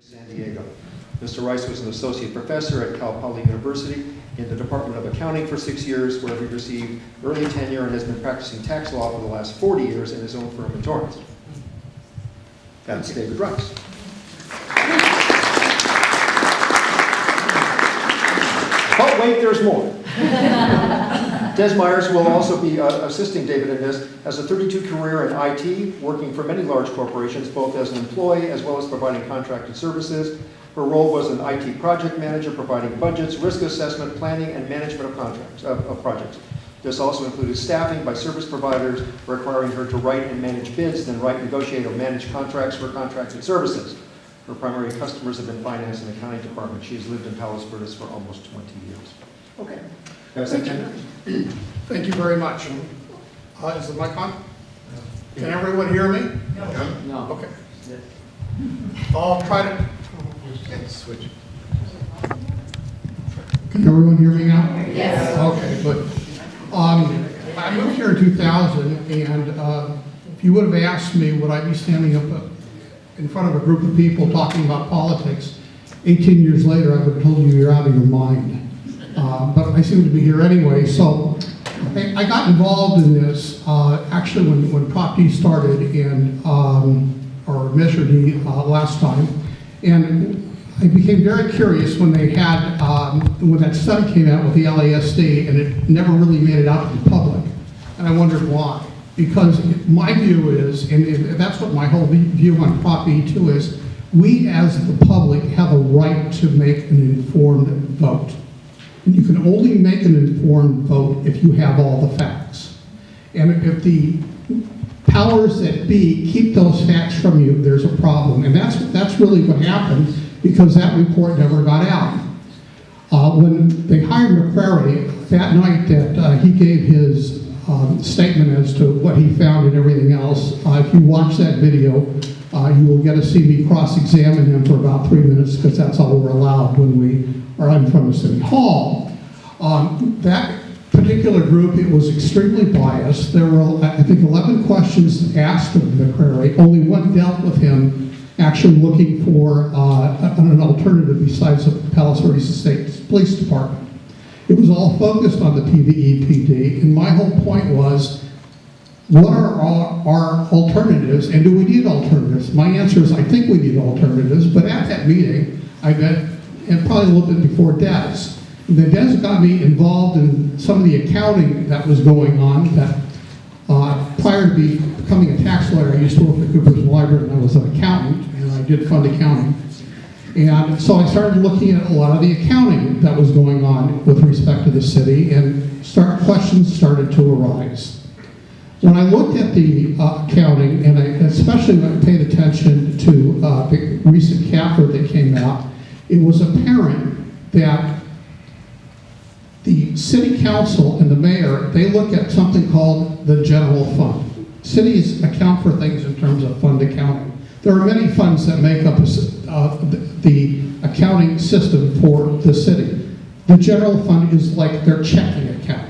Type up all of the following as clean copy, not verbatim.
San Diego. Mr. Rice was an associate professor at Cal Poly University in the Department of Accounting for 6 years, where he received early tenure and has been practicing tax law for the last 40 years in his own firm in Torrance. That's David Rice. But wait, there's more. Des Myers will also be assisting David in this, has a 32 career in IT, working for many large corporations, both as an employee as well as providing contracted services. Her role was an IT project manager, providing budgets, risk assessment, planning, and management of contracts of projects. This also included staffing by service providers, requiring her to write and manage bids, then write, negotiate, or manage contracts for contracted services. Her primary customers have been finance and accounting department. She's lived in Palos Verdes for almost 20 years. Okay. Thank you very much. Is the mic on? Can everyone hear me? No. Okay. I'll try to switch. Can everyone hear me now? Yes. Okay, good. I moved here in 2000, and if you would have asked me, would I be standing up in front of a group of people talking about politics, 18 years later, I would have told you you're out of your mind. But I seem to be here anyway, so I got involved in this actually when Prop D started or Measure D last time, and I became very curious when they had, when that study came out with the LASD, and it never really made it out to the public, and I wondered why. Because my view is, and that's what my whole view on Prop E2 is, we as the public have a right to make an informed vote. And you can only make an informed vote if you have all the facts. And if the powers that be keep those facts from you, there's a problem. And that's really what happened, because that report never got out. When they hired McCrary, that night that he gave his statement as to what he found and everything else, if you watch that video, you will get to see me cross-examine him for about 3 minutes, because that's all we're allowed when we are in front of City Hall. That particular group, it was extremely biased. There were, I think, 11 questions asked of McCrary. Only one dealt with him actually looking for an alternative besides the Palos Verdes State Police Department. It was all focused on the PVrrg, and my whole point was, what are our alternatives, and do we need alternatives? My answer is, I think we need alternatives, but at that meeting, I met, and probably a little bit before Des, then Des got me involved in some of the accounting that was going on. That prior to becoming a tax lawyer, I used to work at Cooper's Library, and I was an accountant, and I did fund accounting. And so I started looking at a lot of the accounting that was going on with respect to the city, and questions started to arise. When I looked at the accounting, and especially when I paid attention to the recent CAFR that came out, it was apparent that the city council and the mayor, they look at something called the general fund. Cities account for things in terms of fund accounting. There are many funds that make up the accounting system for the city. The general fund is like their checking account.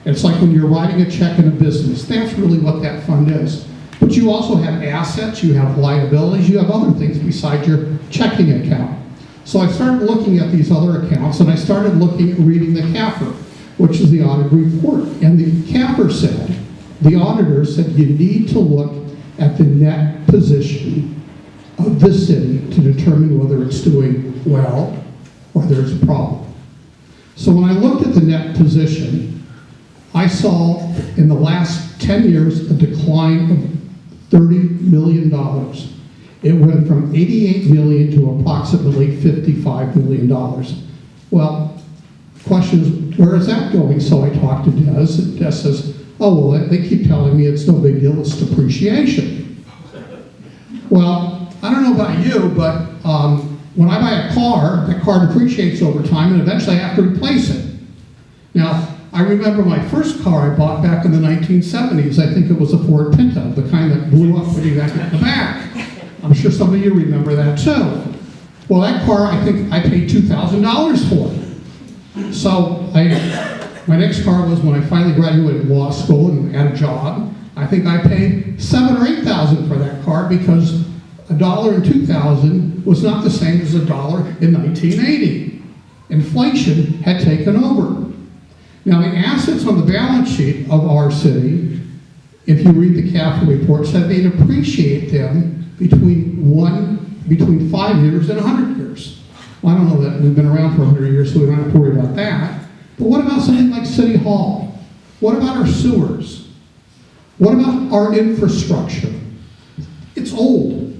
It's like when you're writing a check in a business. That's really what that fund is. But you also have assets, you have liabilities, you have other things besides your checking account. So I started looking at these other accounts, and I started reading the CAFR, which is the audit report. And the CAFR said, the auditor said, you need to look at the net position of the city to determine whether it's doing well or there's a problem. So when I looked at the net position, I saw in the last 10 years a decline of $30 million. It went from 88 million to approximately $55 million. Well, the question is, where is that going? So I talked to Des, and Des says, oh, well, they keep telling me it's no big deal, it's depreciation. Well, I don't know about you, but when I buy a car, that car depreciates over time, and eventually I have to replace it. Now, I remember my first car I bought back in the 1970s. I think it was a Ford Pinto, the kind that blew up when you got hit in the back. I'm sure some of you remember that too. Well, that car, I think I paid $2,000 for. So my next car was when I finally graduated law school and had a job. I think I paid $7,000 or $8,000 for that car, because a dollar in 2000 was not the same as a dollar in 1980. Inflation had taken over. Now, the assets on the balance sheet of our city, if you read the capital report, said they'd appreciate them between 5 years and 100 years. Well, I don't know that we've been around for 100 years, so we don't have to worry about that. But what about something like City Hall? What about our sewers? What about our infrastructure? It's old.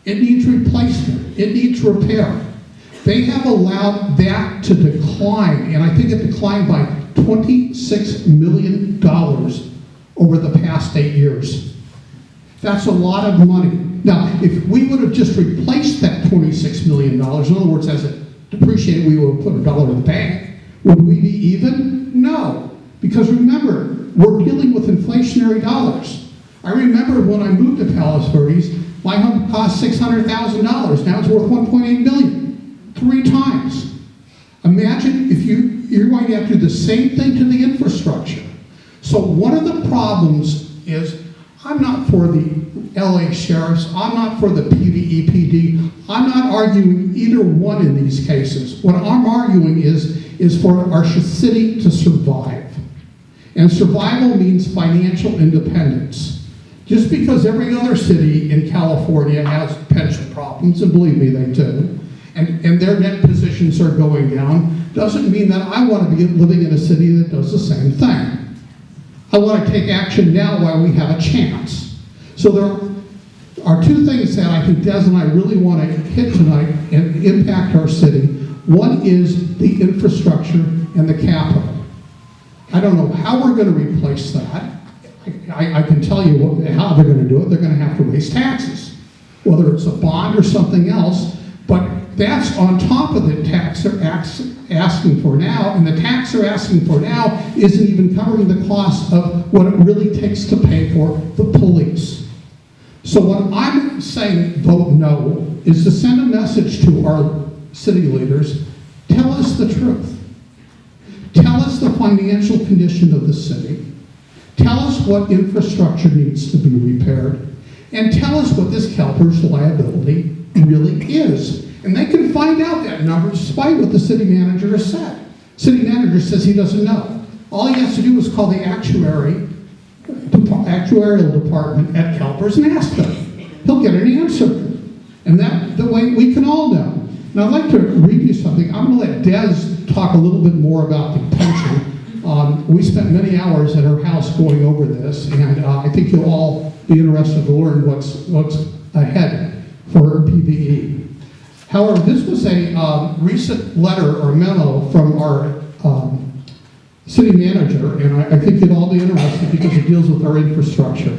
It needs replacement. It needs repair. They have allowed that to decline, and I think it declined by $26 million over the past 8 years. That's a lot of money. Now, if we would have just replaced that $26 million, in other words, as it depreciated, we would have put a dollar in the bank, would we be even? No. Because remember, we're dealing with inflationary dollars. I remember when I moved to Palos Verdes, my home cost $600,000. Now it's worth $1.8 million. 3 times. Imagine if you're going to have to do the same thing to the infrastructure. So one of the problems is, I'm not for the LA sheriffs, I'm not for the PVEPD, I'm not arguing either one in these cases. What I'm arguing is for our city to survive. And survival means financial independence. Just because every other city in California has pension problems, and believe me, they do, and their net positions are going down, doesn't mean that I want to be living in a city that does the same thing. I want to take action now while we have a chance. So there are 2 things that I think Des and I really want to hit tonight and impact our city. One is the infrastructure and the capital. I don't know how we're going to replace that. I can tell you how they're going to do it. They're going to have to raise taxes, whether it's a bond or something else. But that's on top of the tax they're asking for now, and the tax they're asking for now isn't even covering the cost of what it really takes to pay for the police. So what I'm saying, vote no, is to send a message to our city leaders, tell us the truth. Tell us the financial condition of the city. Tell us what infrastructure needs to be repaired. And tell us what this CalPERS liability really is. And they can find out that number despite what the city manager has said. City manager says he doesn't know. All he has to do is call the actuarial department at CalPERS and ask them. He'll get an answer. And that the way we can all know. Now I'd like to read you something. I'm going to let Des talk a little bit more about the pension. We spent many hours at her house going over this, and I think you'll all be interested to learn what's ahead for PVE. However, this was a recent letter or memo from our city manager, and I think you'd all be interested because it deals with our infrastructure.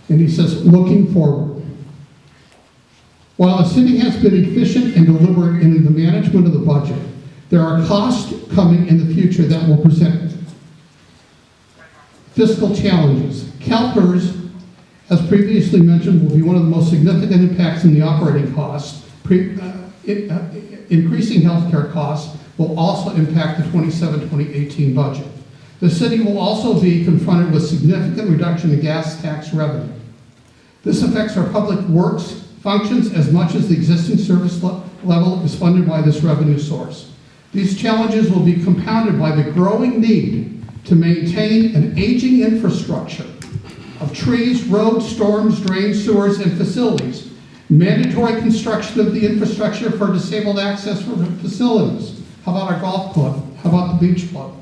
And he says, looking forward. While the city has been efficient and deliberate in the management of the budget, there are costs coming in the future that will present fiscal challenges. CalPERS, as previously mentioned, will be one of the most significant impacts in the operating costs. Increasing healthcare costs will also impact the 2018 budget. The city will also be confronted with significant reduction in gas tax revenue. This affects our public works functions as much as the existing service level is funded by this revenue source. These challenges will be compounded by the growing need to maintain an aging infrastructure of trees, roads, storms, drains, sewers, and facilities. Mandatory construction of the infrastructure for disabled access for facilities. How about our golf club? How about the beach club?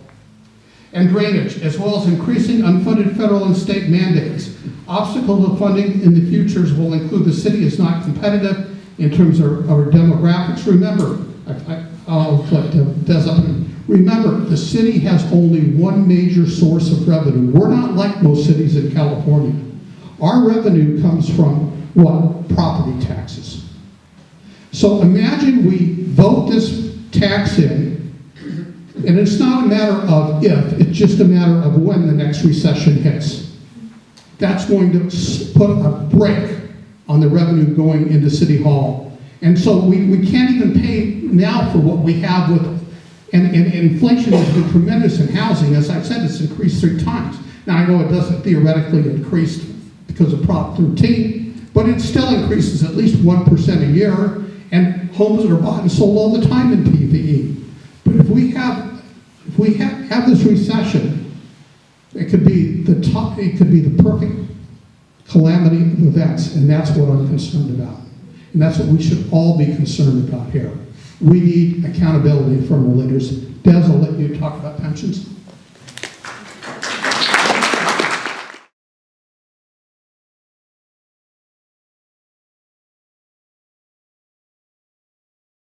And drainage, as well as increasing unfunded federal and state mandates. Obstacles to funding in the futures will include the city is not competitive in terms of our demographics. Remember, I'll let Des up. Remember, the city has only one major source of revenue. We're not like most cities in California. Our revenue comes from what? Property taxes. So imagine we vote this tax in, and it's not a matter of if, it's just a matter of when the next recession hits. That's going to put a brake on the revenue going into City Hall. And so we can't even pay now for what we have with, and inflation has been tremendous in housing. As I've said, it's increased 3 times. Now I know it doesn't theoretically increase because of Prop 13, but but it still increases at least 1% a year, and homes are bought and sold all the time in PVE. But if we have this recession, it could be the perfect calamity of events, and that's what I'm concerned about. And that's what we should all be concerned about here. We need accountability from our leaders. Des, I'll let you talk about pensions.